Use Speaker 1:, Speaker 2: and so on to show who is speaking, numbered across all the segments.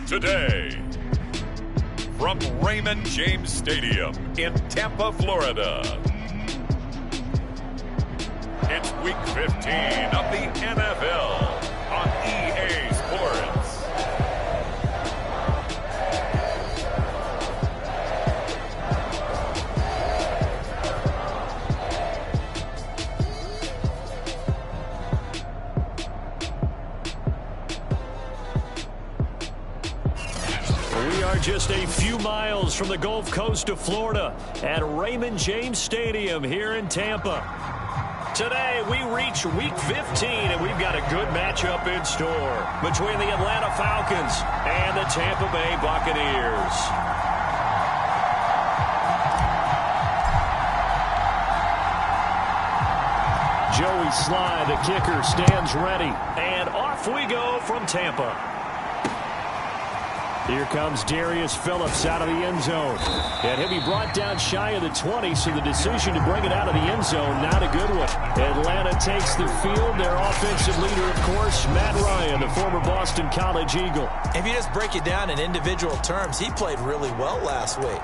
Speaker 1: Today, from Raymond James Stadium in Tampa, Florida, it's Week 15 of the NFL on EA Sports.
Speaker 2: We are just a few miles from the Gulf Coast of Florida at Raymond James Stadium here in Tampa. Today, we reach Week 15, and we've got a good matchup in store between the Atlanta Falcons and the Tampa Bay Buccaneers. Joey Sly, the kicker, stands ready, and off we go from Tampa. Here comes Darius Phillips out of the end zone. And he'll be brought down shy of the 20, so the decision to bring it out of the end zone, not a good one. Atlanta takes the field. Their offensive leader, of course, Matt Ryan, the former Boston College Eagle.
Speaker 3: If you just break it down in individual terms, he played really well last week.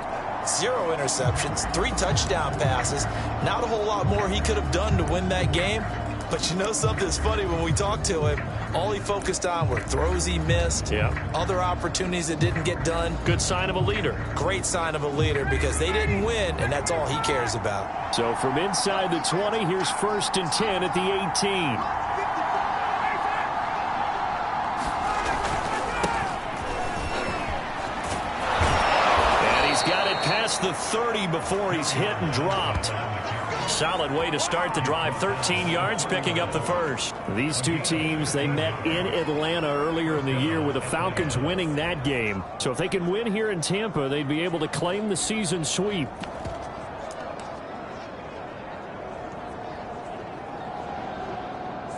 Speaker 3: 0 interceptions, 3 touchdown passes. Not a whole lot more he could have done to win that game. But you know something's funny, when we talked to him, all he focused on were throws he missed, other opportunities that didn't get done.
Speaker 2: Good sign of a leader.
Speaker 3: Great sign of a leader, because they didn't win, and that's all he cares about.
Speaker 2: So from inside the 20, here's 1st and 10 at the 18. And he's got it past the 30 before he's hit and dropped. Solid way to start the drive. 13 yards, picking up the first. These two teams, they met in Atlanta earlier in the year, with the Falcons winning that game. So if they can win here in Tampa, they'd be able to claim the season sweep.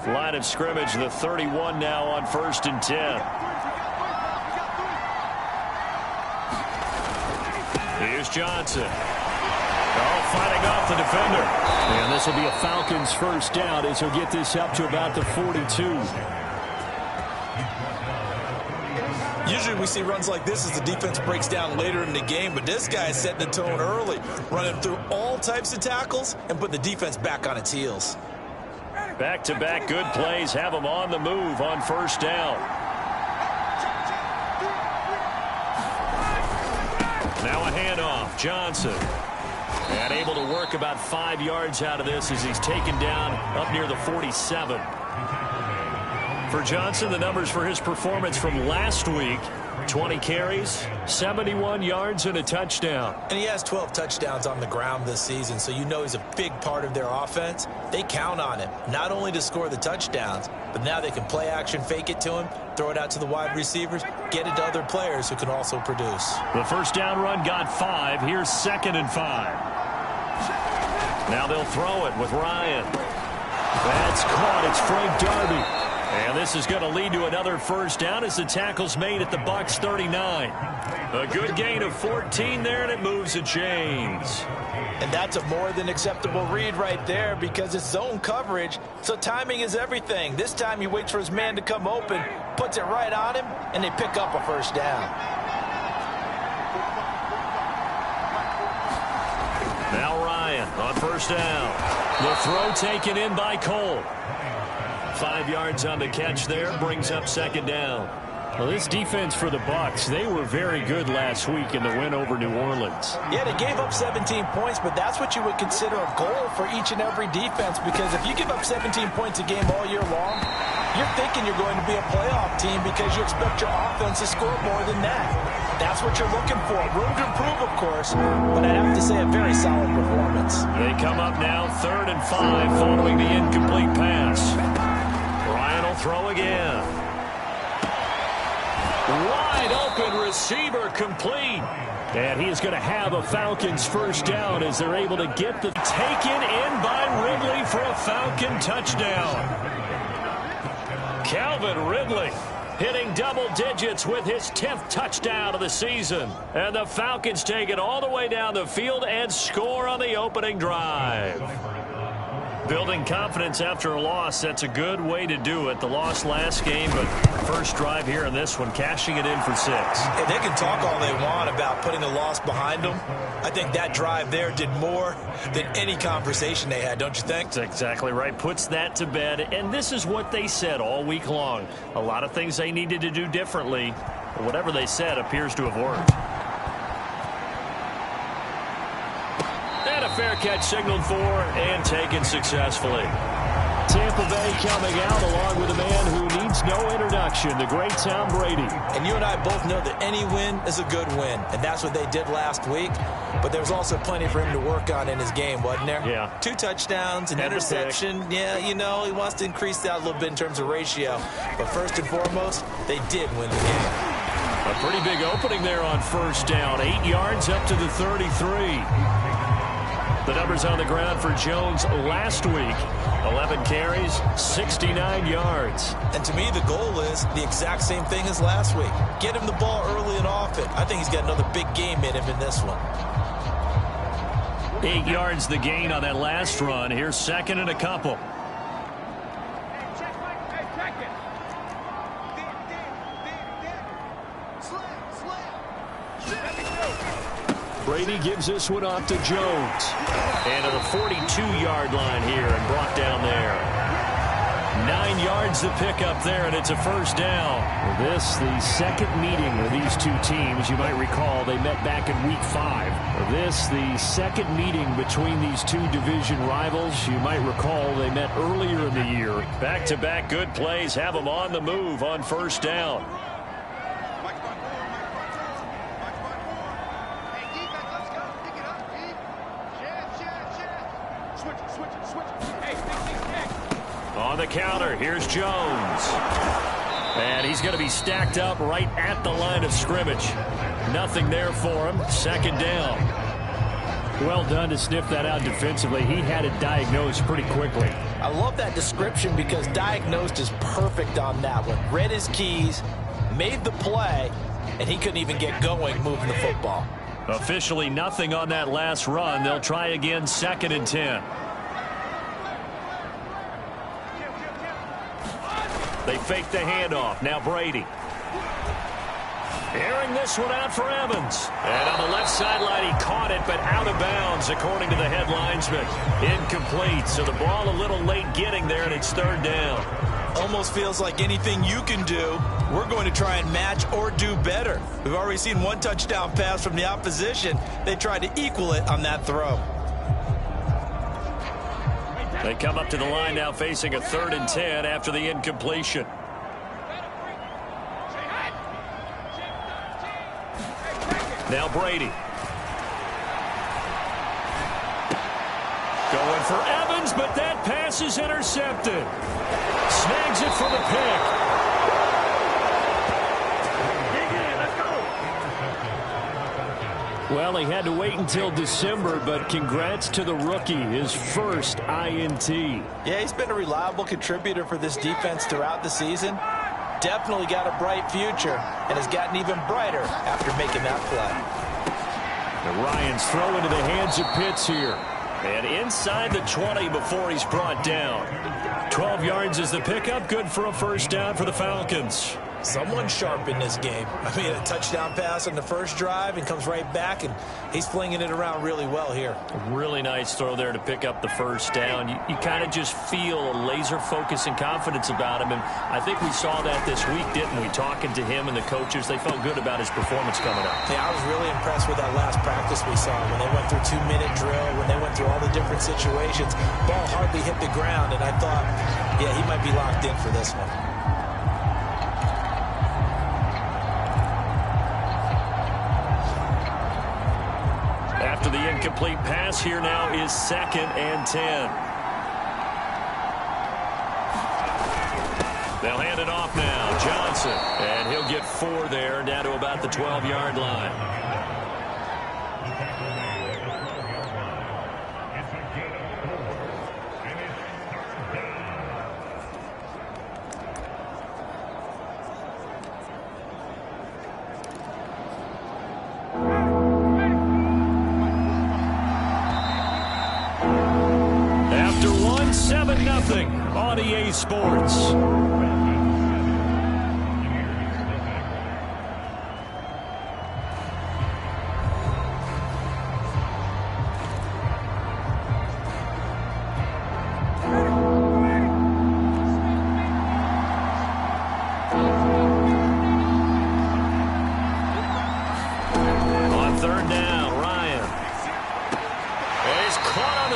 Speaker 2: Line of scrimmage, the 31 now on 1st and 10. Here's Johnson. Fighting off the defender. And this will be a Falcons first down as he'll get this up to about the 42.
Speaker 3: Usually we see runs like this as the defense breaks down later in the game, but this guy is setting the tone early, running through all types of tackles and put the defense back on its heels.
Speaker 2: Back-to-back good plays have them on the move on 1st down. Now a handoff. Johnson. And able to work about 5 yards out of this as he's taken down up near the 47. For Johnson, the numbers for his performance from last week: 20 carries, 71 yards, and a touchdown.
Speaker 3: And he has 12 touchdowns on the ground this season, so you know he's a big part of their offense. They count on him, not only to score the touchdowns, but now they can play action, fake it to him, throw it out to the wide receivers, get it to other players who can also produce.
Speaker 2: The first down run got 5. Here's 2nd and 5. Now they'll throw it with Ryan. That's caught. It's Frank Darby. And this is going to lead to another first down as the tackle's made at the Bucs 39. A good gain of 14 there, and it moves the chains.
Speaker 3: And that's a more than acceptable read right there, because it's zone coverage, so timing is everything. This time he waits for his man to come open, puts it right on him, and they pick up a first down.
Speaker 2: Now Ryan on 1st down. The throw taken in by Cole. 5 yards on the catch there, brings up 2nd down. Well, this defense for the Bucs, they were very good last week in the win over New Orleans.
Speaker 3: Yeah, they gave up 17 points, but that's what you would consider a goal for each and every defense, because if you give up 17 points a game all year long, you're thinking you're going to be a playoff team because you expect your offense to score more than that. That's what you're looking for. Room to improve, of course, but I have to say a very solid performance.
Speaker 2: They come up now 3rd and 5 following the incomplete pass. Ryan will throw again. Wide open receiver, complete. And he's going to have a Falcons first down as they're able to get the taken in by Ridley for a Falcon touchdown. Calvin Ridley hitting double digits with his 10th touchdown of the season. And the Falcons take it all the way down the field and score on the opening drive. Building confidence after a loss, that's a good way to do it. The loss last game, but first drive here in this one, cashing it in for 6.
Speaker 3: And they can talk all they want about putting the loss behind them. I think that drive there did more than any conversation they had, don't you think?
Speaker 2: That's exactly right. Puts that to bed, and this is what they said all week long. A lot of things they needed to do differently, but whatever they said appears to have worked. And a fair catch signaled for and taken successfully. Tampa Bay coming out along with a man who needs no introduction, the great Tom Brady.
Speaker 3: And you and I both know that any win is a good win, and that's what they did last week. But there was also plenty for him to work on in his game, wasn't there?
Speaker 2: Yeah.
Speaker 3: 2 touchdowns, an interception. Yeah, you know, he wants to increase that a little bit in terms of ratio. But first and foremost, they did win the game.
Speaker 2: A pretty big opening there on first down. 8 yards up to the 33. The numbers on the ground for Jones last week. 11 carries, 69 yards.
Speaker 3: And to me, the goal is the exact same thing as last week. Get him the ball early and often. I think he's got another big game in him in this one.
Speaker 2: 8 yards the gain on that last run. Here's second and a couple. Brady gives this one off to Jones. And to the 42-yard line here and brought down there. 9 yards to pick up there, and it's a first down. Well, this, the second meeting of these two teams. You might recall they met back in Week 5. Well, this, the second meeting between these two division rivals. You might recall they met earlier in the year. Back-to-back good plays have them on the move on first down. On the counter, here's Jones. And he's going to be stacked up right at the line of scrimmage. Nothing there for him. Second down. Well done to sniff that out defensively. He had it diagnosed pretty quickly.
Speaker 3: I love that description because diagnosed is perfect on that one. Read his keys, made the play, and he couldn't even get going moving the football.
Speaker 2: Officially nothing on that last run. They'll try again, second and 10. They fake the handoff. Now Brady. Airing this one out for Evans. And on the left sideline, he caught it, but out of bounds, according to the head linesman. Incomplete. So the ball a little late getting there, and it's third down.
Speaker 3: Almost feels like anything you can do, we're going to try and match or do better. We've already seen one touchdown pass from the opposition. They tried to equal it on that throw.
Speaker 2: They come up to the line now facing a 3rd and 10 after the incompletion. Now Brady. Going for Evans, but that pass is intercepted. Snags it for the pick. Well, he had to wait until December, but congrats to the rookie, his first INT.
Speaker 3: Yeah, he's been a reliable contributor for this defense throughout the season. Definitely got a bright future and has gotten even brighter after making that play.
Speaker 2: The Ryans throw into the hands of Pitts here. And inside the 20 before he's brought down. 12 yards is the pickup. Good for a first down for the Falcons.
Speaker 3: Someone sharp in this game. I mean, a touchdown pass on the first drive and comes right back, and he's flinging it around really well here.
Speaker 2: A really nice throw there to pick up the first down. You kind of just feel a laser focus and confidence about him, and I think we saw that this week, didn't we? Talking to him and the coaches, they felt good about his performance coming up.
Speaker 3: Yeah, I was really impressed with that last practice we saw when they went through 2-minute drill, when they went through all the different situations. Ball hardly hit the ground, and I thought, yeah, he might be locked in for this one.
Speaker 2: After the incomplete pass, here now is 2nd and 10. They'll hand it off now. Johnson. And he'll get 4 there, down to about the 12-yard line. 0 on EA Sports.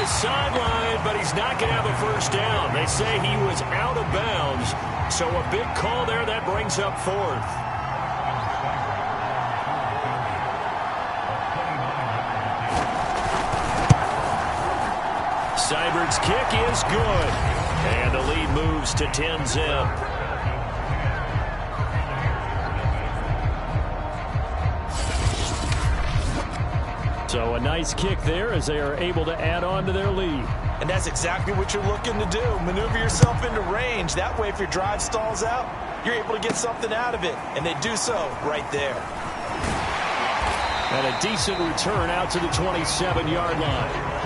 Speaker 2: Sideline, but he's not going to have a first down. They say he was out of bounds, so a big call there. That brings up 4th. Seibert's kick is good, and the lead moves to 10-zip. So a nice kick there as they are able to add on to their lead.
Speaker 3: And that's exactly what you're looking to do. Maneuver yourself into range. That way, if your drive stalls out, you're able to get something out of it. And they do so right there.
Speaker 2: And a decent return out to the 27-yard line.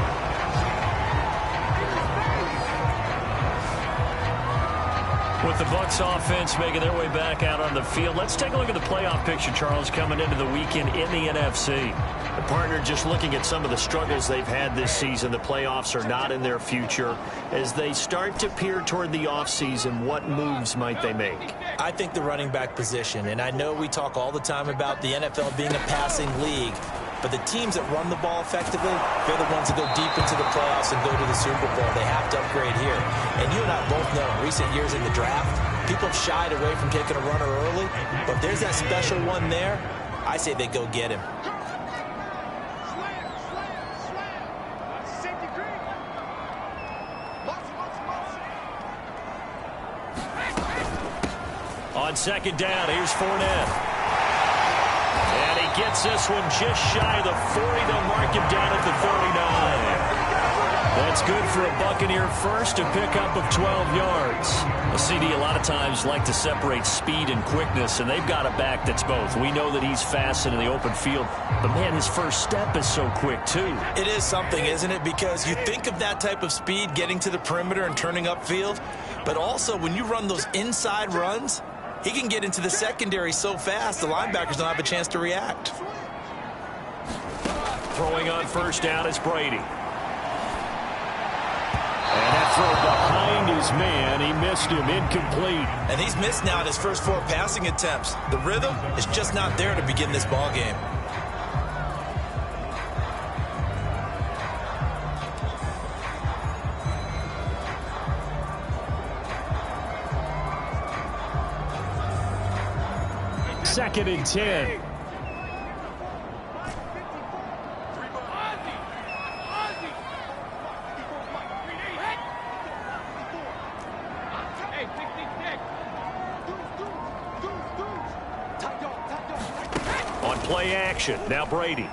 Speaker 2: With the Bucs offense making their way back out on the field, let's take a look at the playoff picture, Charles, coming into the weekend in the NFC. The partner, just looking at some of the struggles they've had this season, the playoffs are not in their future. As they start to peer toward the offseason, what moves might they make?
Speaker 3: I think the running back position, and I know we talk all the time about the NFL being a passing league, but the teams that run the ball effectively, they're the ones that go deep into the playoffs and go to the Super Bowl. They have to upgrade here. And you and I both know in recent years in the draft, people have shied away from taking a runner early, but if there's that special one there, I say they go get him.
Speaker 2: On 2nd down, here's Fournette. And he gets this one just shy of the 40. They'll mark him down at the 39. That's good for a Buccaneer first, a pickup of 12 yards. A CD a lot of times like to separate speed and quickness, and they've got a back that's both. We know that he's fast in the open field, but man, his first step is so quick too.
Speaker 3: It is something, isn't it? Because you think of that type of speed getting to the perimeter and turning upfield, but also when you run those inside runs, he can get into the secondary so fast, the linebackers don't have a chance to react.
Speaker 2: Throwing on 1st down is Brady. And that throw behind his man, he missed him, incomplete.
Speaker 3: And he's missed now in his first 4 passing attempts. The rhythm is just not there to begin this ball game.
Speaker 2: Second and 10. On play action, now Brady. His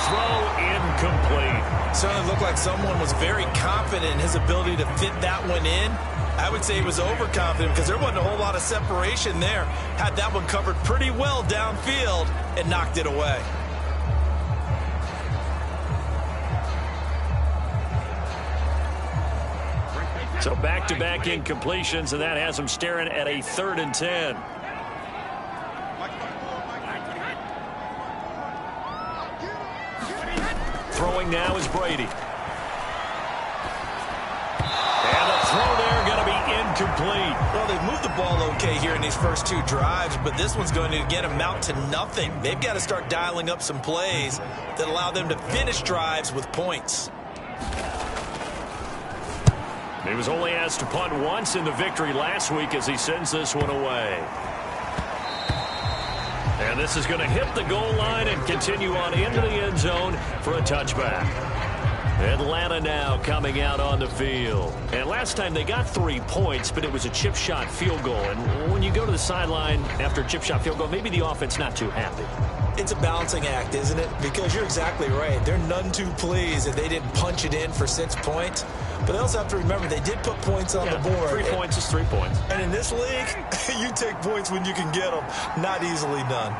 Speaker 2: throw incomplete.
Speaker 3: Certainly looked like someone was very confident in his ability to fit that one in. I would say he was overconfident because there wasn't a whole lot of separation there. Had that one covered pretty well downfield and knocked it away.
Speaker 2: So back-to-back incompletions, and that has him staring at a 3rd and 10. Throwing now is Brady. And the throw there going to be incomplete.
Speaker 3: Well, they've moved the ball okay here in these first 2 drives, but this one's going to, again, amount to nothing. They've got to start dialing up some plays that allow them to finish drives with points.
Speaker 2: He was only asked to punt once in the victory last week as he sends this one away. And this is going to hit the goal line and continue on into the end zone for a touchback. Atlanta now coming out on the field. And last time they got 3 points, but it was a chip shot field goal. And when you go to the sideline after a chip shot field goal, maybe the offense not too happy.
Speaker 3: It's a balancing act, isn't it? Because you're exactly right. They're none too pleased that they didn't punch it in for 6 points. But they also have to remember they did put points on the board.
Speaker 2: 3 points is 3 points.
Speaker 3: And in this league, you take points when you can get them. Not easily done.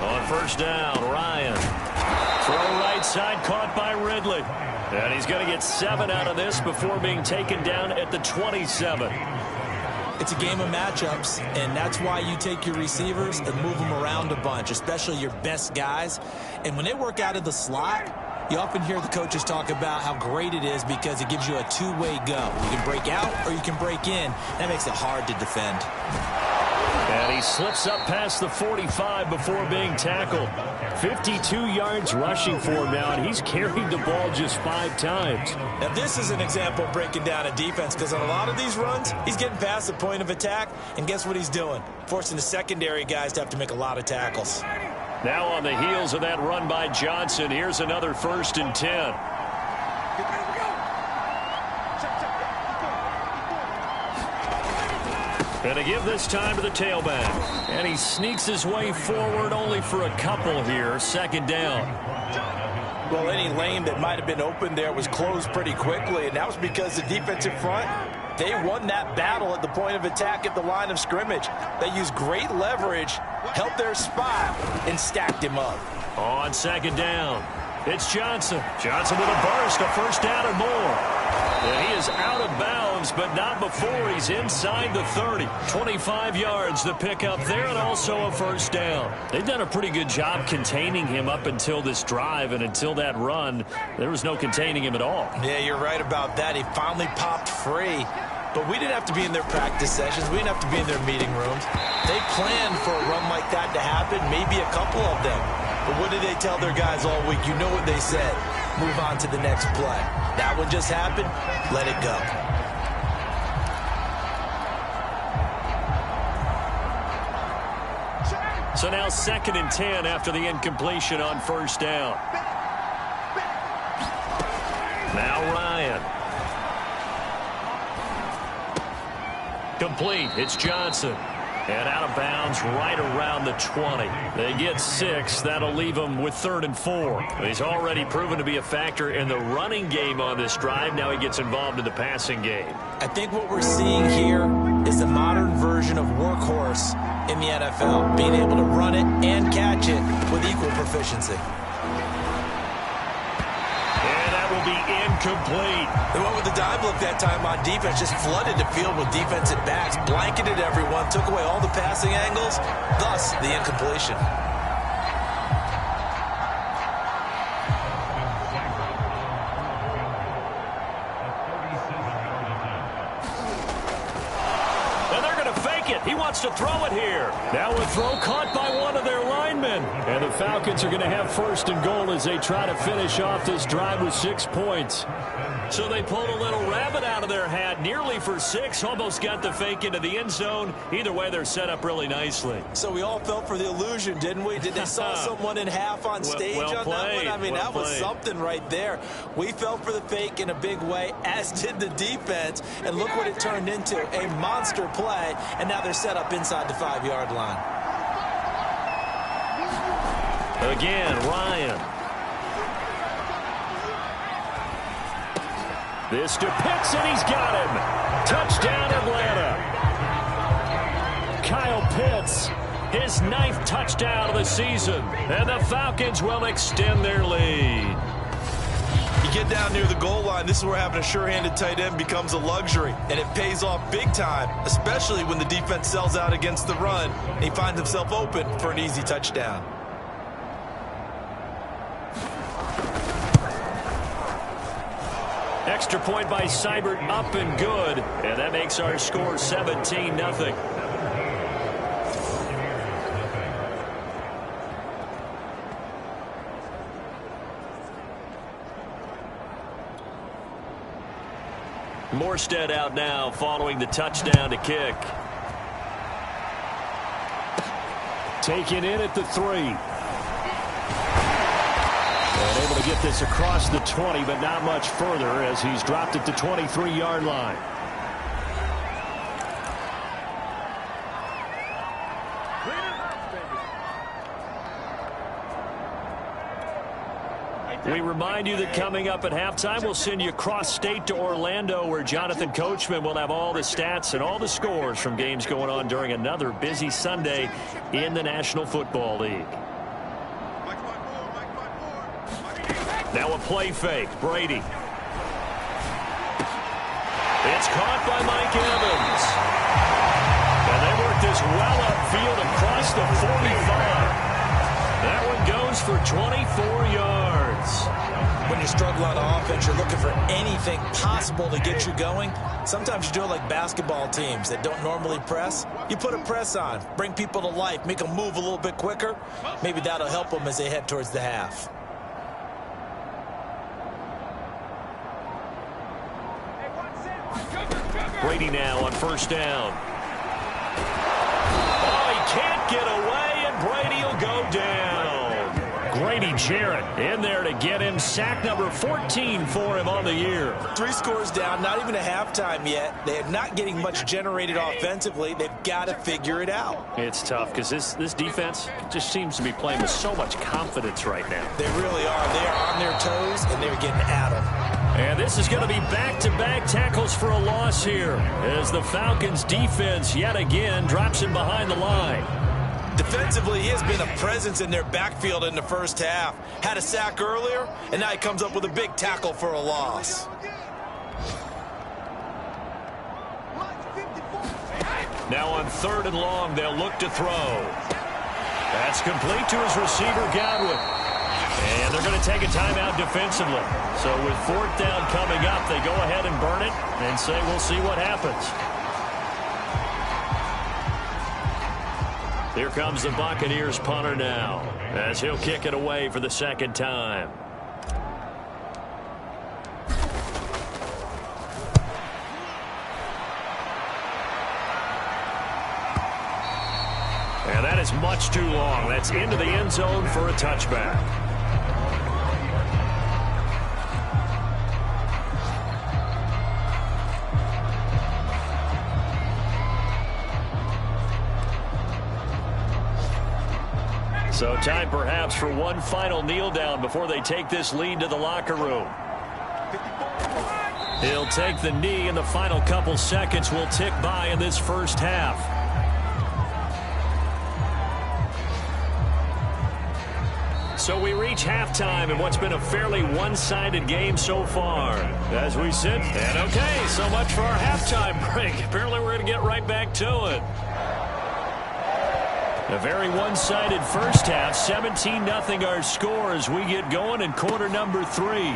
Speaker 2: On 1st down, Ryan. Throw right side, caught by Ridley. And he's going to get 7 out of this before being taken down at the 27.
Speaker 3: It's a game of matchups, and that's why you take your receivers and move them around a bunch, especially your best guys. And when they work out of the slot, you often hear the coaches talk about how great it is because it gives you a two-way go. You can break out or you can break in. That makes it hard to defend.
Speaker 2: And he slips up past the 45 before being tackled. 52 yards rushing for him now, and he's carried the ball just 5 times.
Speaker 3: Now, this is an example of breaking down a defense because on a lot of these runs, he's getting past the point of attack, and guess what he's doing? Forcing the secondary guys to have to make a lot of tackles.
Speaker 2: Now on the heels of that run by Johnson, here's another 1st and 10. And to give this time to the tailback. And he sneaks his way forward only for a couple here. 2nd down.
Speaker 3: Well, any lane that might have been open there was closed pretty quickly, and that was because the defensive front, they won that battle at the point of attack at the line of scrimmage. They used great leverage, helped their spot, and stacked him up.
Speaker 2: On 2nd down, it's Johnson. Johnson with a burst, a 1st down and more. And he is out of bounds, but not before he's inside the 30. 25 yards to pick up there, and also a 1st down. They've done a pretty good job containing him up until this drive, and until that run, there was no containing him at all.
Speaker 3: Yeah, you're right about that. He finally popped free. But we didn't have to be in their practice sessions. We didn't have to be in their meeting rooms. They planned for a run like that to happen, maybe a couple of them. But what did they tell their guys all week? You know what they said. Move on to the next play. That one just happened. Let it go.
Speaker 2: So now 2nd and 10 after the incompletion on 1st down. Now Ryan. Complete. It's Johnson. And out of bounds right around the 20. They get 6. That'll leave them with 3rd and 4. He's already proven to be a factor in the running game on this drive. Now he gets involved in the passing game.
Speaker 3: I think what we're seeing here is the modern version of workhorse in the NFL, being able to run it and catch it with equal proficiency.
Speaker 2: Will be incomplete.
Speaker 3: They went with the dime look that time on defense, just flooded the field with defensive backs, blanketed everyone, took away all the passing angles, thus the incompletion.
Speaker 2: And they're going to fake it. He wants to throw it here. Now a throw caught by one of their linemen. And the Falcons are going to have 1st and goal as they try to finish off this drive with 6 points. So they pulled a little rabbit out of their hat, nearly for 6, almost got the fake into the end zone. Either way, they're set up really nicely.
Speaker 3: So we all fell for the illusion, didn't we? Did they saw someone in half on stage on that one? I mean, that was something right there. We fell for the fake in a big way, as did the defense. And look what it turned into, a monster play. And now they're set up inside the 5-yard line.
Speaker 2: Again, Ryan. This to Pitts, and he's got him. Touchdown, Atlanta. Kyle Pitts, his 9th touchdown of the season. And the Falcons will extend their lead.
Speaker 3: You get down near the goal line, this is where having a sure-handed tight end becomes a luxury. And it pays off big time, especially when the defense sells out against the run. And he finds himself open for an easy touchdown.
Speaker 2: Extra point by Seibert, up and good. And that makes our score 17-0. Morstead out now following the touchdown to kick. Taken in at the 3. And able to get this across the 20, but not much further as he's dropped at the 23-yard line. We remind you that coming up at halftime, we'll send you cross-state to Orlando, where Jonathan Coachman will have all the stats and all the scores from games going on during another busy Sunday in the National Football League. Now a play fake. Brady. It's caught by Mike Evans. And they work this well upfield across the 45. That one goes for 24 yards.
Speaker 3: When you struggle on offense, you're looking for anything possible to get you going. Sometimes you do it like basketball teams that don't normally press. You put a press on, bring people to life, make them move a little bit quicker. Maybe that'll help them as they head towards the half.
Speaker 2: Brady now on first down. Oh, he can't get away, and Brady will go down. Grady Jarrett in there to get him. Sack number 14 for him on the year.
Speaker 3: 3 scores down, not even a halftime yet. They're not getting much generated offensively. They've got to figure it out.
Speaker 2: It's tough because this defense just seems to be playing with so much confidence right now.
Speaker 3: They really are. They are on their toes, and they're getting at them.
Speaker 2: And this is going to be back-to-back tackles for a loss here as the Falcons defense yet again drops him behind the line.
Speaker 3: Defensively, he has been a presence in their backfield in the first half. Had a sack earlier, and now he comes up with a big tackle for a loss.
Speaker 2: Now on 3rd and long, they'll look to throw. That's complete to his receiver, Godwin. And they're going to take a timeout defensively. So with 4th down coming up, they go ahead and burn it and say we'll see what happens. Here comes the Buccaneers punter now as he'll kick it away for the 2nd time. And that is much too long. That's into the end zone for a touchback. So time perhaps for one final kneel down before they take this lead to the locker room. He'll take the knee, and the final couple seconds will tick by in this first half. So we reach halftime in what's been a fairly one-sided game so far. As we sit, and okay, so much for our halftime break. Apparently we're going to get right back to it. A very one-sided first half, 17-0 our score as we get going in quarter number 3.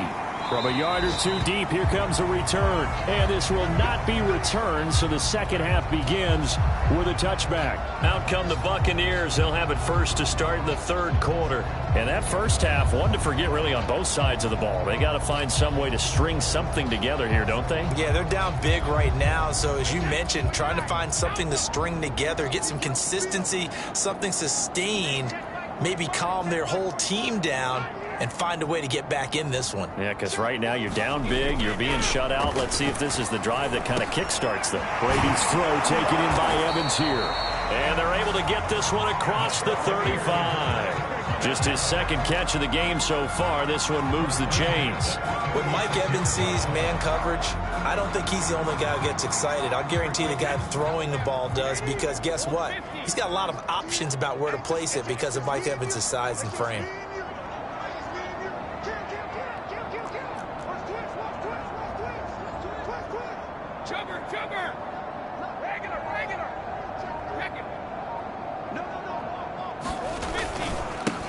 Speaker 2: From a yard or two deep, here comes a return. And this will not be returned, so the second half begins with a touchback. Out come the Buccaneers. They'll have it first to start in the 3rd quarter. And that first half, one to forget really on both sides of the ball. They got to find some way to string something together here, don't they?
Speaker 3: Yeah, they're down big right now. So as you mentioned, trying to find something to string together, get some consistency, something sustained, maybe calm their whole team down and find a way to get back in this one.
Speaker 2: Yeah, because right now you're down big, you're being shut out. Let's see if this is the drive that kind of kickstarts them. Brady's throw taken in by Evans here. And they're able to get this one across the 35. Just his 2nd catch of the game so far. This one moves the chains.
Speaker 3: When Mike Evans sees man coverage, I don't think he's the only guy who gets excited. I'll guarantee the guy throwing the ball does, because guess what? He's got a lot of options about where to place it because of Mike Evans' size and frame.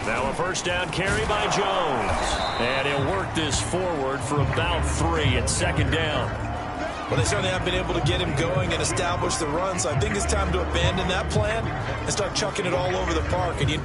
Speaker 2: Now a first down carry by Jones. And he'll work this forward for about 3 at 2nd down.
Speaker 3: Well, they certainly have been able to get him going and establish the run, so I think it's time to abandon that plan and start chucking it all over the park. And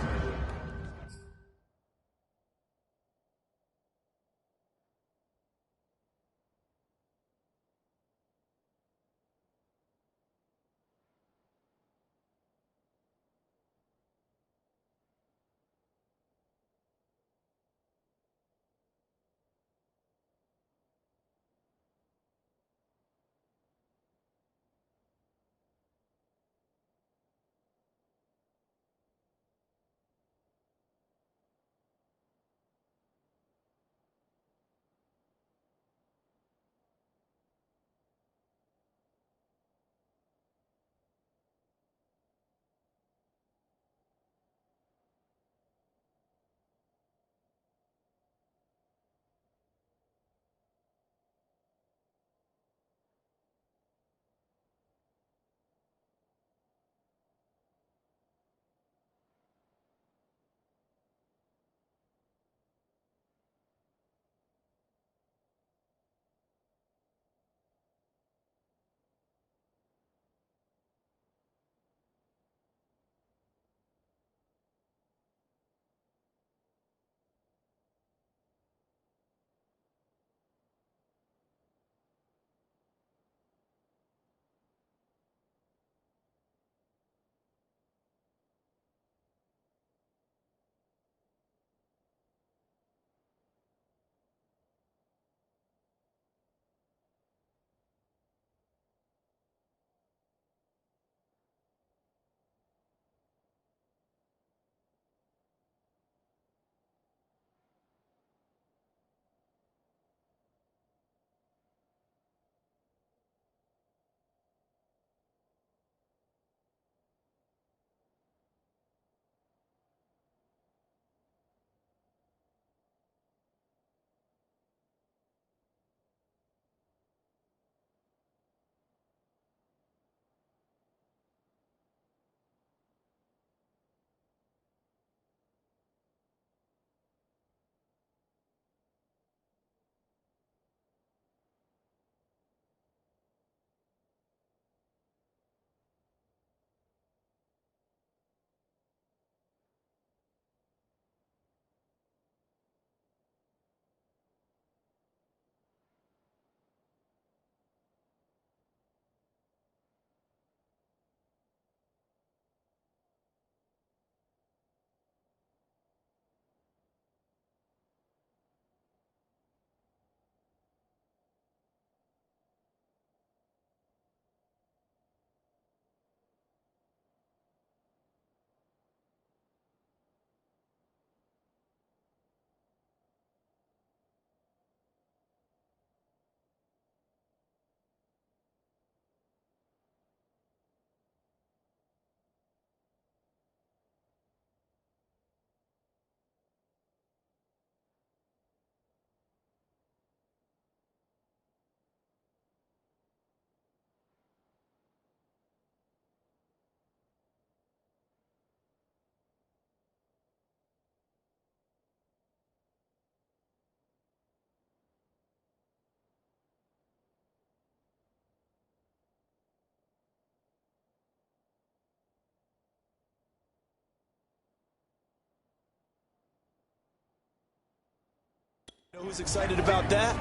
Speaker 3: Who's excited about that?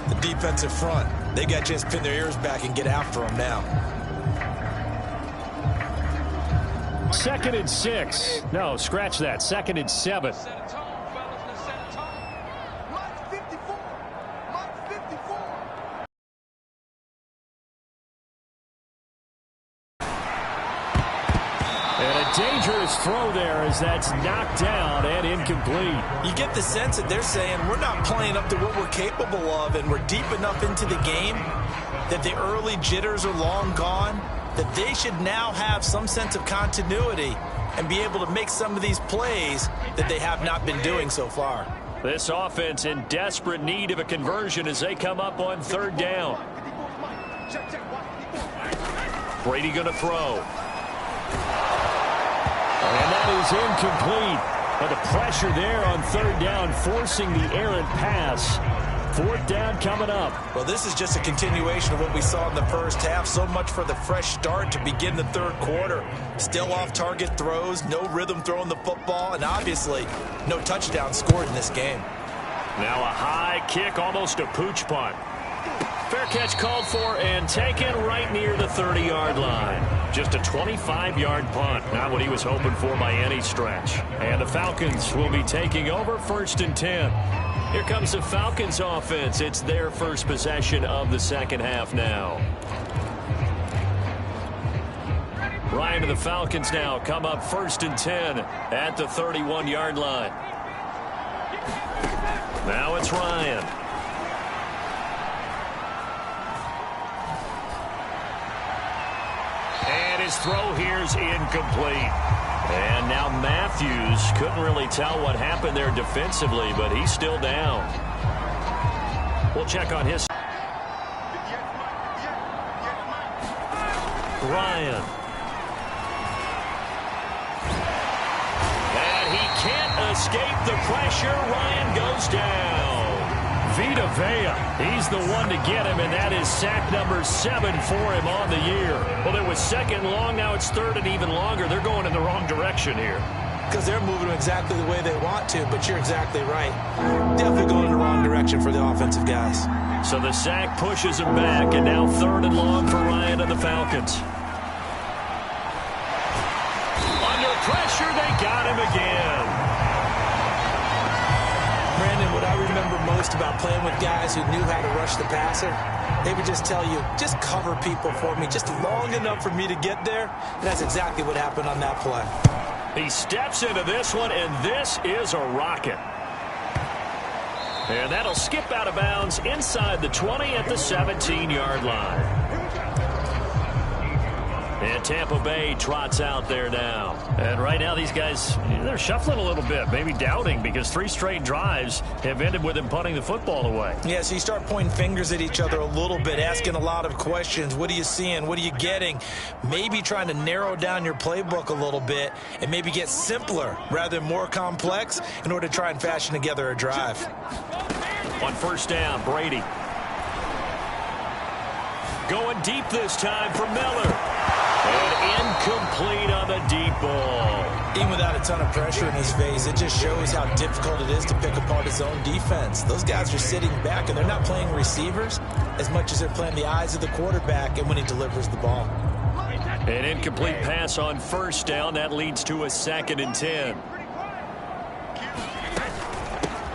Speaker 3: The defensive front. They got to just pin their ears back and get after them now.
Speaker 2: 2nd and 6. No, scratch that. 2nd and 7. Dangerous throw there as that's knocked down and incomplete.
Speaker 3: You get the sense that they're saying we're not playing up to what we're capable of, and we're deep enough into the game that the early jitters are long gone, that they should now have some sense of continuity and be able to make some of these plays that they have not been doing so far.
Speaker 2: This offense in desperate need of a conversion as they come up on 3rd down. Brady going to throw. And that is incomplete. But the pressure there on 3rd down, forcing the errant pass. 4th down coming up.
Speaker 3: Well, this is just a continuation of what we saw in the first half. So much for the fresh start to begin the 3rd quarter. Still off-target throws, no rhythm throwing the football, and obviously no touchdown scored in this game.
Speaker 2: Now a high kick, almost a pooch punt. Fair catch called for and taken right near the 30-yard line. Just a 25-yard punt. Not what he was hoping for by any stretch. And the Falcons will be taking over 1st and 10. Here comes the Falcons offense. It's their first possession of the 2nd half now. Ryan and the Falcons now come up 1st and 10 at the 31-yard line. Now it's Ryan. And his throw here is incomplete. And now Matthews couldn't really tell what happened there defensively, but he's still down. We'll check on his. Ryan. And he can't escape the pressure. Ryan goes down. Vita Vea, he's the one to get him, and that is sack number 7 for him on the year. Well, it was 2nd long, now it's 3rd and even longer. They're going in the wrong direction here.
Speaker 3: Because they're moving exactly the way they want to, but you're exactly right. Definitely going in the wrong direction for the offensive guys.
Speaker 2: So the sack pushes him back, and now 3rd and long for Ryan and the Falcons. Under pressure, they got him again.
Speaker 3: Brandon, what I remember most about playing with guys who knew how to rush the passer, they would just tell you, just cover people for me, just long enough for me to get there. And that's exactly what happened on that play.
Speaker 2: He steps into this one, and this is a rocket. And that'll skip out of bounds inside the 20 at the 17-yard line. And Tampa Bay trots out there now. And right now these guys, they're shuffling a little bit, maybe doubting, because 3 straight drives have ended with them punting the football away.
Speaker 3: Yeah, so you start pointing fingers at each other a little bit, asking a lot of questions. What are you seeing? What are you getting? Maybe trying to narrow down your playbook a little bit and maybe get simpler rather than more complex in order to try and fashion together a drive.
Speaker 2: On 1st down, Brady. Going deep this time for Miller. And incomplete on the deep ball.
Speaker 3: Even without a ton of pressure in his face, it just shows how difficult it is to pick apart his own defense. Those guys are sitting back, and they're not playing receivers as much as they're playing the eyes of the quarterback and when he delivers the ball.
Speaker 2: An incomplete pass on 1st down. That leads to a 2nd and 10.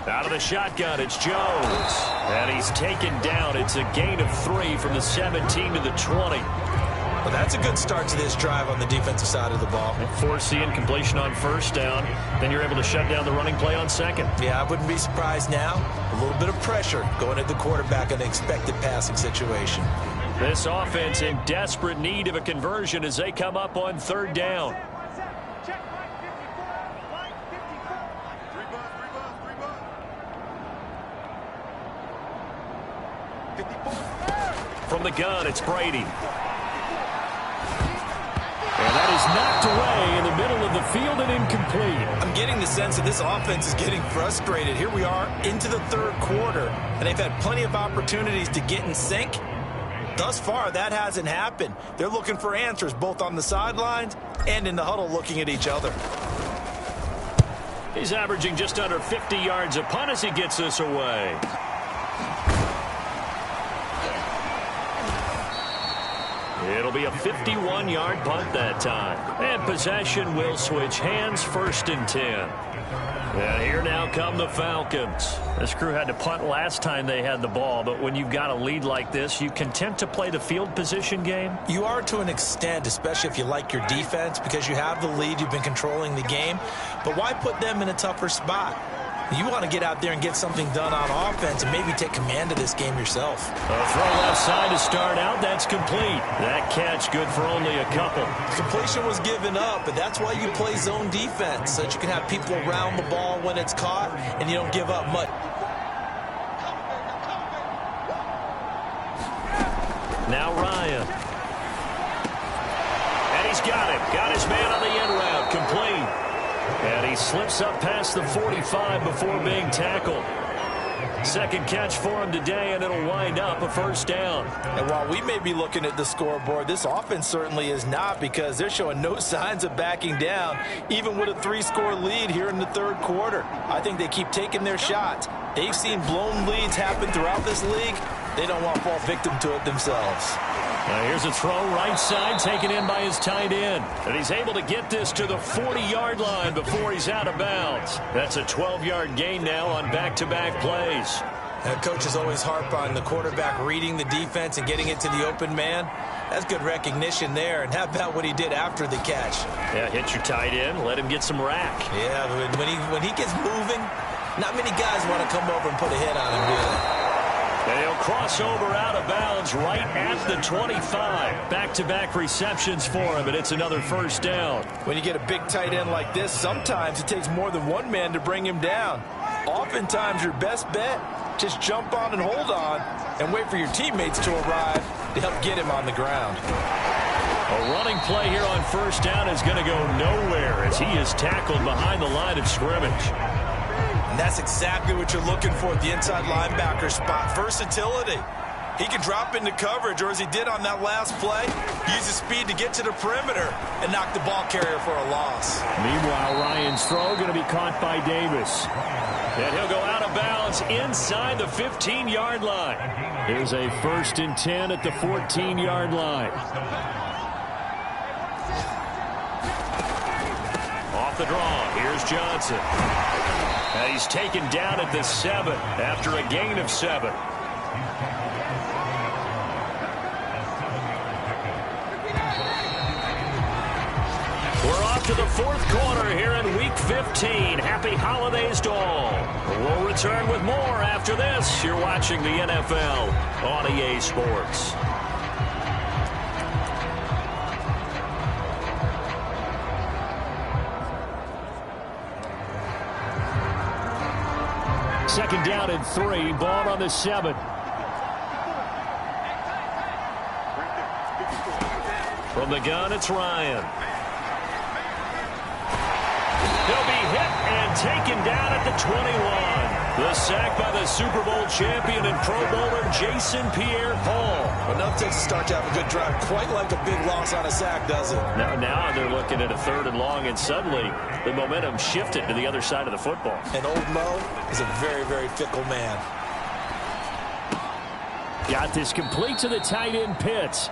Speaker 2: Out of the shotgun, it's Jones. And he's taken down. It's a gain of 3 from the 17 to the 20.
Speaker 3: Well, that's a good start to this drive on the defensive side of the ball.
Speaker 2: Force the incompletion on 1st down. Then you're able to shut down the running play on 2nd.
Speaker 3: Yeah, I wouldn't be surprised now. A little bit of pressure going at the quarterback in an expected passing situation.
Speaker 2: This offense in desperate need of a conversion as they come up on 3rd down. From the gun, it's Brady. And that is knocked away in the middle of the field and incomplete.
Speaker 3: I'm getting the sense that this offense is getting frustrated. Here we are into the 3rd quarter, and they've had plenty of opportunities to get in sync. Thus far, that hasn't happened. They're looking for answers both on the sidelines and in the huddle looking at each other.
Speaker 2: He's averaging just under 50 yards a punt as he gets this away. It'll be a 51-yard punt that time. And possession will switch hands, 1st and 10. And here now come the Falcons. This crew had to punt last time they had the ball, but when you've got a lead like this, you content to play the field position game?
Speaker 3: You are to an extent, especially if you like your defense, because you have the lead, you've been controlling the game. But why put them in a tougher spot? You want to get out there and get something done on offense and maybe take command of this game yourself.
Speaker 2: A throw left side to start out. That's complete. That catch good for only a couple.
Speaker 3: Completion was given up, but that's why you play zone defense, so that you can have people around the ball when it's caught and you don't give up much.
Speaker 2: Now Ryan. And he's got it. Got his man on the end route. Complete. And he slips up past the 45 before being tackled. Second catch for him today, and it'll wind up a 1st down.
Speaker 3: And while we may be looking at the scoreboard, this offense certainly is not, because they're showing no signs of backing down, even with a 3-score lead here in the 3rd quarter. I think they keep taking their shots. They've seen blown leads happen throughout this league. They don't want to fall victim to it themselves.
Speaker 2: Now here's a throw right side taken in by his tight end. And he's able to get this to the 40-yard line before he's out of bounds. That's a 12-yard gain now on back-to-back plays.
Speaker 3: And coaches always harp on the quarterback reading the defense and getting it to the open man. That's good recognition there. And how about what he did after the catch?
Speaker 2: Yeah, hit your tight end, let him get some rack.
Speaker 3: Yeah, but when he gets moving, not many guys want to come over and put a hit on him, do they?
Speaker 2: And he'll cross over out of bounds right at the 25. Back-to-back receptions for him, and it's another 1st down.
Speaker 3: When you get a big tight end like this, sometimes it takes more than one man to bring him down. Oftentimes, your best bet, just jump on and hold on and wait for your teammates to arrive to help get him on the ground.
Speaker 2: A running play here on 1st down is going to go nowhere as he is tackled behind the line of scrimmage.
Speaker 3: And that's exactly what you're looking for at the inside linebacker spot. Versatility. He can drop into coverage, or as he did on that last play, use his speed to get to the perimeter and knock the ball carrier for a loss.
Speaker 2: Meanwhile, Ryan's throw going to be caught by Davis. And he'll go out of bounds inside the 15-yard line. Here's a 1st and 10 at the 14-yard line. Off the draw, here's Johnson. And he's taken down at the 7 after a gain of 7. We're off to the 4th quarter here in Week 15. Happy holidays to all. We'll return with more after this. You're watching the NFL on EA Sports. Second down and 3. Ball on the 7. From the gun, it's Ryan. He'll be hit and taken down at the 21. The sack by the Super Bowl champion and Pro Bowler Jason Pierre-Paul.
Speaker 3: Enough takes a start to have a good drive. Quite like a big loss on a sack, does it?
Speaker 2: Now they're looking at a 3rd and long, and suddenly the momentum shifted to the other side of the football.
Speaker 3: And old Mo is a very, very fickle man.
Speaker 2: Got this complete to the tight end Pitts.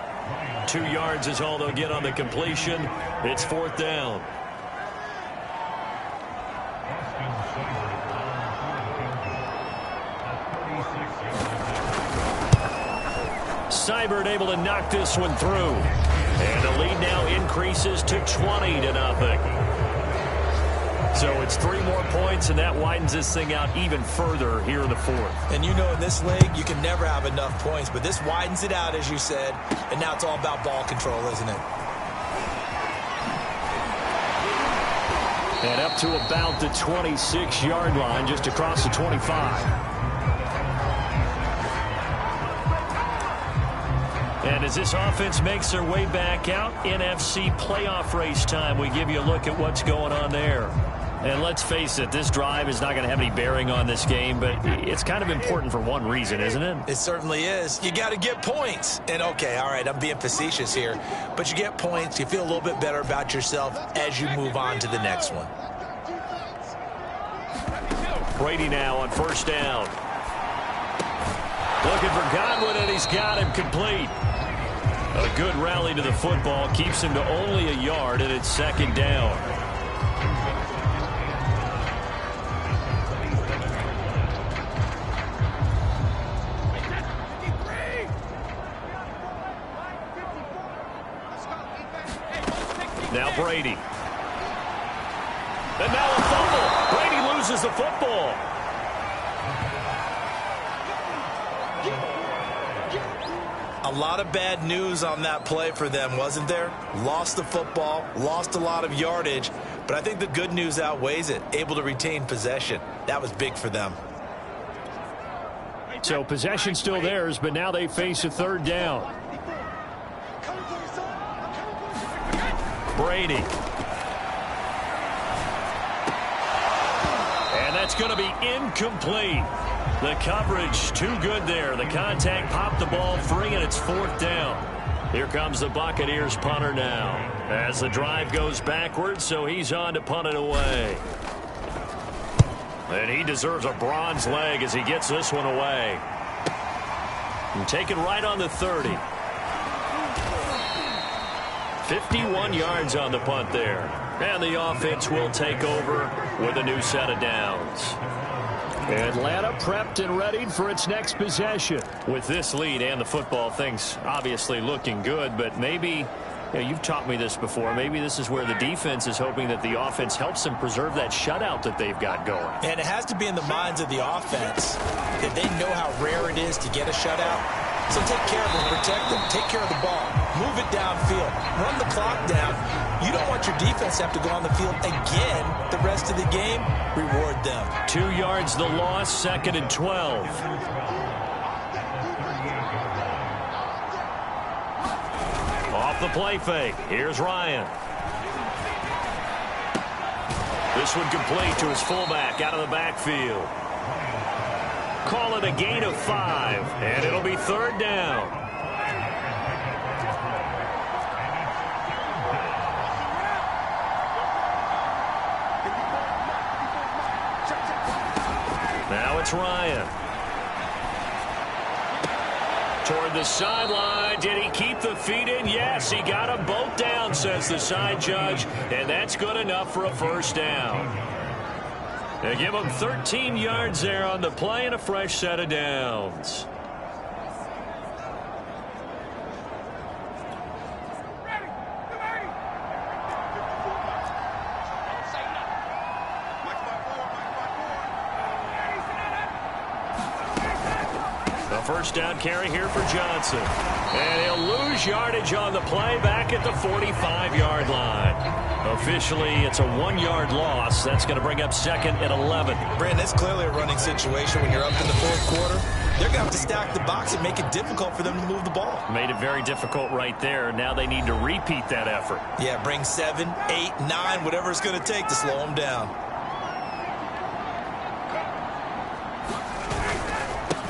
Speaker 2: 2 yards is all they'll get on the completion. It's 4th down. Seibert able to knock this one through. And the lead now increases to 20-0. So it's 3 more points, and that widens this thing out even further here in the 4th.
Speaker 3: And you know, in this league, you can never have enough points, but this widens it out, as you said, and now it's all about ball control, isn't it?
Speaker 2: And up to about the 26-yard line, just across the 25. And as this offense makes their way back out, NFC playoff race time, we give you a look at what's going on there. And let's face it, this drive is not going to have any bearing on this game, but it's kind of important for one reason, isn't it?
Speaker 3: It certainly is. You got to get points. And, okay, all right, I'm being facetious here, but you get points, you feel a little bit better about yourself as you move on to the next one.
Speaker 2: Brady now on first down. Looking for Godwin, and he's got him complete. A good rally to the football keeps him to only a yard, and it's second down. Now Brady. And now a fumble. Brady loses the football.
Speaker 3: A lot of bad news on that play for them, wasn't there? Lost the football, lost a lot of yardage, but I think the good news outweighs it. Able to retain possession. That was big for them.
Speaker 2: So possession still theirs, but now they face a third down. Brady. And that's going to be incomplete. The coverage too good there. The contact popped the ball free, and it's fourth down. Here comes the Buccaneers punter now. As the drive goes backwards, so he's on to punt it away. And he deserves a bronze leg as he gets this one away. And taken right on the 30. 51 yards on the punt there. And the offense will take over with a new set of downs. Atlanta prepped and readied for its next possession. With this lead and the football, things obviously looking good, but maybe, you've taught me this before, maybe this is where the defense is hoping that the offense helps them preserve that shutout that they've got going.
Speaker 3: And it has to be in the minds of the offense that they know how rare it is to get a shutout. So take care of them, protect them, take care of the ball, move it downfield, run the clock down. You don't want your defense to have to go on the field again the rest of the game. Reward them.
Speaker 2: 2 yards the loss, second and 12. Off the play fake. Here's Ryan. This one complete to his fullback out of the backfield. Call it a gain of 5, and it'll be third down. Now it's Ryan. Toward the sideline. Did he keep the feet in? Yes, he got them both down, says the side judge, and that's good enough for a first down. They give him 13 yards there on the play and a fresh set of downs. The first down carry here for Johnson. And he'll lose yardage on the play back at the 45-yard line. Officially, it's a 1-yard loss. That's going to bring up second and 11.
Speaker 3: Brandon, it's clearly a running situation when you're up in the fourth quarter. They're going to have to stack the box and make it difficult for them to move the ball.
Speaker 2: Made it very difficult right there. Now they need to repeat that effort.
Speaker 3: Yeah, bring 7, 8, 9, whatever it's going to take to slow them down.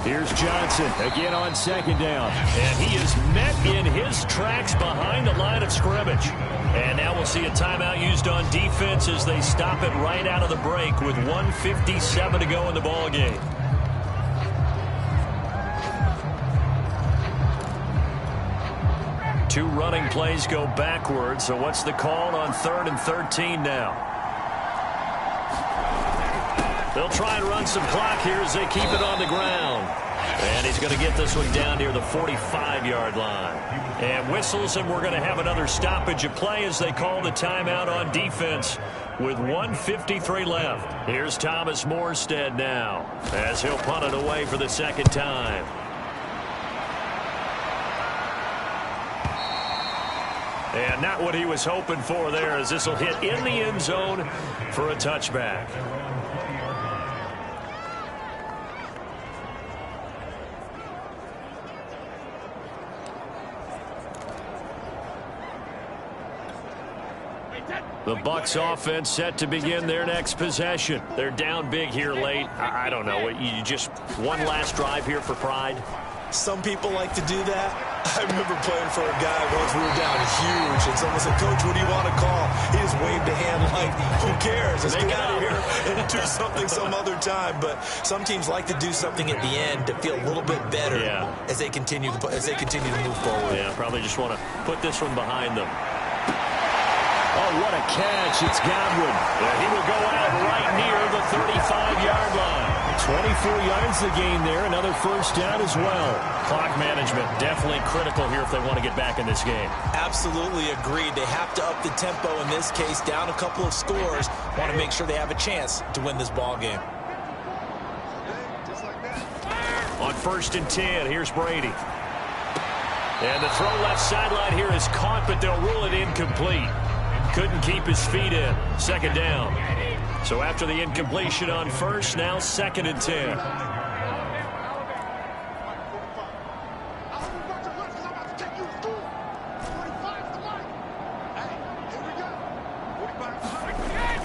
Speaker 2: Here's Johnson again on second down. And he is met in his tracks behind the line of scrimmage. And now we'll see a timeout used on defense as they stop it right out of the break with 1:57 to go in the ball game. Two running plays go backwards. So what's the call on 3rd and 13 now? They'll try and run some clock here as they keep it on the ground. And he's going to get this one down near the 45-yard line. And whistles, and we're going to have another stoppage of play as they call the timeout on defense with 1:53 left. Here's Thomas Morstead now as he'll punt it away for the second time. And not what he was hoping for there, as this will hit in the end zone for a touchback. The Bucs offense set to begin their next possession. They're down big here late. I don't know. You just one last drive here for pride?
Speaker 3: Some people like to do that. I remember playing for a guy once we were down huge, and someone said, "Coach, what do you want to call?" He just waved hand like, who cares? Let's get out of here and do something some other time. But some teams like to do something at the end to feel a little bit better as they continue to move forward.
Speaker 2: Yeah, probably just want to put this one behind them. Oh, what a catch. It's Godwin. He will go out right near the 35-yard line. 24 yards the gain there. Another first down as well. Clock management definitely critical here if they want to get back in this game. Absolutely agreed. They have to up the tempo in this case. Down a couple of scores. Want to make sure they have a chance to win this ball game. On 1st and 10, here's Brady. And the throw left sideline here is caught, but they'll rule it incomplete. Couldn't keep his feet in. 2nd down. So after the incompletion on 1st, now 2nd and 10.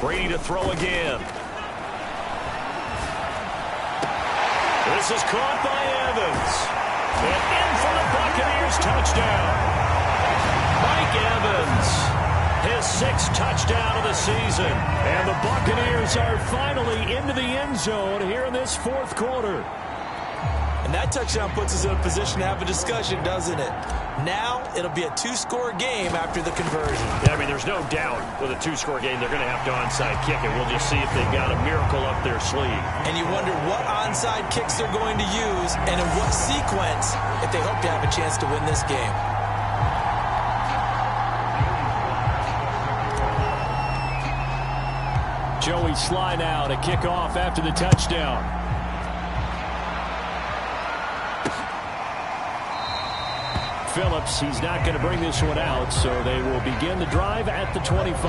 Speaker 2: Brady to throw again. This is caught by Evans. And in for the Buccaneers touchdown. Mike Evans. His 6th touchdown of the season. And the Buccaneers are finally into the end zone here in this 4th quarter. And that touchdown puts us in a position to have a discussion, doesn't it? Now it'll be a 2-score game after the conversion. Yeah, I mean, there's no doubt with a 2-score game they're going to have to onside kick it. We'll just see if they've got a miracle up their sleeve. And you wonder what onside kicks they're going to use and in what sequence if they hope to have a chance to win this game. Joey Sly now to kick off after the touchdown. Phillips, he's not going to bring this one out, so they will begin the drive at the 25.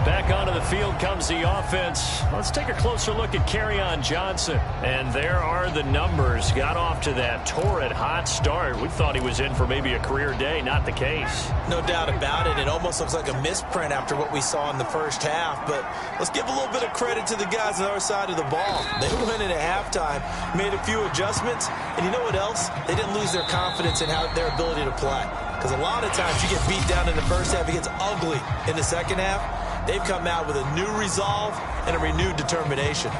Speaker 2: Back onto the field comes the offense. Let's take a closer look at Kerryon Johnson. And there are the numbers. Got off to that torrid hot start. We thought he was in for maybe a career day. Not the case. No doubt about it. It almost looks like a misprint after what we saw in the first half. But let's give a little bit of credit to the guys on the other side of the ball. They went in at halftime, made a few adjustments, and you know what else? They didn't lose their confidence in their ability to play. Because a lot of times you get beat down in the first half, it gets ugly in the second half. They've come out with a new resolve and a renewed determination.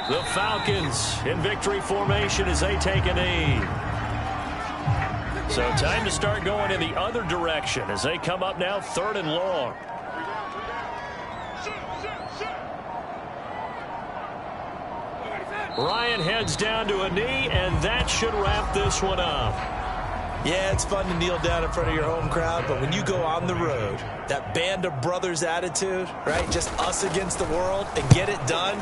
Speaker 2: The Falcons in victory formation as they take a knee. So time to start going in the other direction as they come up now 3rd and long. Ryan heads down to a knee, and that should wrap this one up. Yeah, it's fun to kneel down in front of your home crowd, but when you go on the road, that band of brothers attitude, right, just us against the world, and get it done,